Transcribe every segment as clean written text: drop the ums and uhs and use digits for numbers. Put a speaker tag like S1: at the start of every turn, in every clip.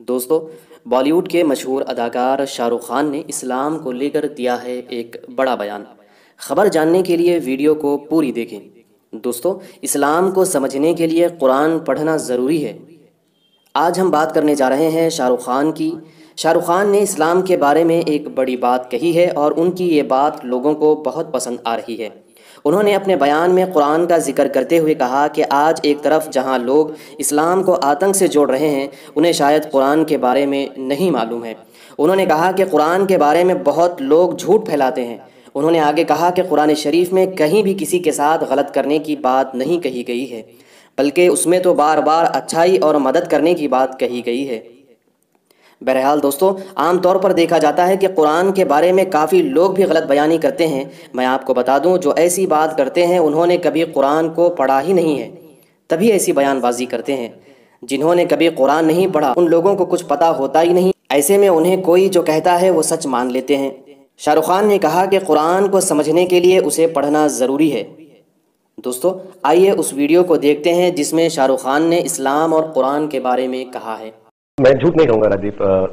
S1: दोस्तों, बॉलीवुड के मशहूर अदाकार शाहरुख खान ने इस्लाम को लेकर दिया है एक बड़ा बयान। खबर जानने के लिए वीडियो को पूरी देखें। दोस्तों, इस्लाम को समझने के लिए कुरान पढ़ना ज़रूरी है। आज हम बात करने जा रहे हैं शाहरुख खान की। शाहरुख खान ने इस्लाम के बारे में एक बड़ी बात कही है और उनकी ये बात लोगों को बहुत पसंद आ रही है। उन्होंने अपने बयान में कुरान का जिक्र करते हुए कहा कि आज एक तरफ जहां लोग इस्लाम को आतंक से जोड़ रहे हैं, उन्हें शायद कुरान के बारे में नहीं मालूम है। उन्होंने कहा कि कुरान के बारे में बहुत लोग झूठ फैलाते हैं। उन्होंने आगे कहा कि कुरान शरीफ में कहीं भी किसी के साथ गलत करने की बात नहीं कही गई है, बल्कि उसमें तो बार बार अच्छाई और मदद करने की बात कही गई है। बहरहाल दोस्तों, आम तौर पर देखा जाता है कि कुरान के बारे में काफ़ी लोग भी गलत बयानी करते हैं। मैं आपको बता दूं, जो ऐसी बात करते हैं उन्होंने कभी कुरान को पढ़ा ही नहीं है, तभी ऐसी बयानबाजी करते हैं। जिन्होंने कभी कुरान नहीं पढ़ा, उन लोगों को कुछ पता होता ही नहीं। ऐसे में उन्हें कोई जो कहता है वो सच मान लेते हैं। शाहरुख खान ने कहा कि कुरान को समझने के लिए उसे पढ़ना ज़रूरी है। दोस्तों, आइए उस वीडियो को देखते हैं जिसमें शाहरुख खान ने इस्लाम और कुरान के बारे में कहा है।
S2: मैं झूठ नहीं कहूंगा राजीव।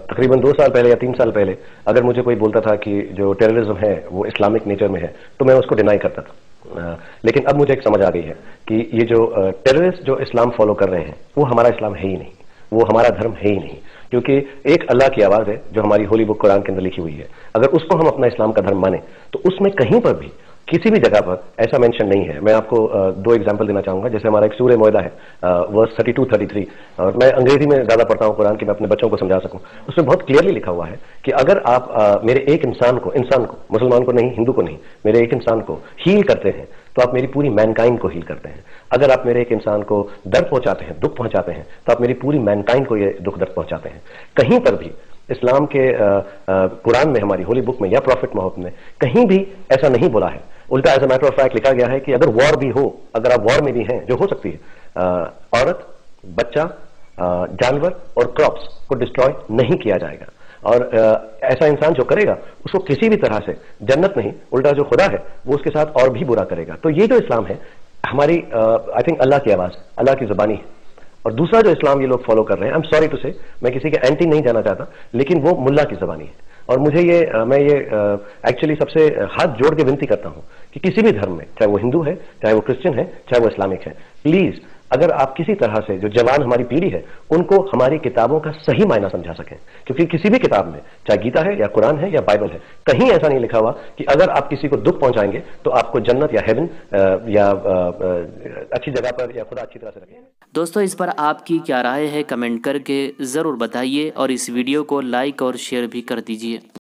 S2: तकरीबन 2 साल पहले या 3 साल पहले अगर मुझे कोई बोलता था कि जो टेररिज्म है वो इस्लामिक नेचर में है, तो मैं उसको डिनाई करता था। लेकिन अब मुझे एक समझ आ गई है कि ये जो टेररिस्ट जो इस्लाम फॉलो कर रहे हैं वो हमारा इस्लाम है ही नहीं, वो हमारा धर्म है ही नहीं। क्योंकि एक अल्लाह की आवाज है जो हमारी होली बुक कुरान के अंदर लिखी हुई है। अगर उसको हम अपना इस्लाम का धर्म माने तो उसमें कहीं पर भी किसी भी जगह पर ऐसा मेंशन नहीं है। मैं आपको 2 एग्जांपल देना चाहूंगा। जैसे हमारा एक सूरह मोइदा है, वर्स 32-33, और मैं अंग्रेजी में ज्यादा पढ़ता हूं कुरान कि मैं अपने बच्चों को समझा सकूं। उसमें बहुत क्लियरली लिखा हुआ है कि अगर आप मेरे एक इंसान को मुसलमान को नहीं, हिंदू को नहीं, मेरे एक इंसान को हील करते हैं तो आप मेरी पूरी मैनकाइंड को हील करते हैं। अगर आप मेरे एक इंसान को दर्द पहुंचाते हैं, दुख पहुंचाते हैं, तो आप मेरी पूरी मैनकाइंड को ये दुख दर्द पहुंचाते हैं। कहीं पर भी इस्लाम के कुरान में, हमारी होली बुक में या प्रॉफिट मोहम्मद में कहीं भी ऐसा नहीं बोला है। उल्टा as a matter of fact लिखा गया है कि अगर वॉर भी हो, अगर आप वॉर में भी हैं, जो हो सकती है, औरत, बच्चा, जानवर और क्रॉप्स को डिस्ट्रॉय नहीं किया जाएगा। और ऐसा इंसान जो करेगा उसको किसी भी तरह से जन्नत नहीं, उल्टा जो खुदा है वो उसके साथ और भी बुरा करेगा। तो ये जो इस्लाम है हमारी, आई थिंक अल्लाह की आवाज, अल्लाह की जुबानी है। और दूसरा जो इस्लाम ये लोग फॉलो कर रहे हैं, आई एम सॉरी टू से, मैं किसी के एंटी नहीं जाना चाहता, लेकिन वो मुल्ला की जुबानी है। और मुझे मैं ये एक्चुअली सबसे हाथ जोड़ के विनती करता हूं कि किसी भी धर्म में, चाहे वो हिंदू है, चाहे वो क्रिश्चियन है, चाहे वो इस्लामिक है, प्लीज अगर आप किसी तरह से जो जवान हमारी पीढ़ी है उनको हमारी किताबों का सही मायना समझा सकें। क्योंकि किसी भी किताब में, चाहे गीता है या कुरान है या बाइबल है, कहीं ऐसा नहीं लिखा हुआ कि अगर आप किसी को दुख पहुंचाएंगे तो आपको जन्नत या हेवन या अच्छी जगह पर या खुदा अच्छी तरह से रखेंगे।
S1: दोस्तों, इस पर आपकी क्या राय है, कमेंट करके ज़रूर बताइए और इस वीडियो को लाइक और शेयर भी कर दीजिए।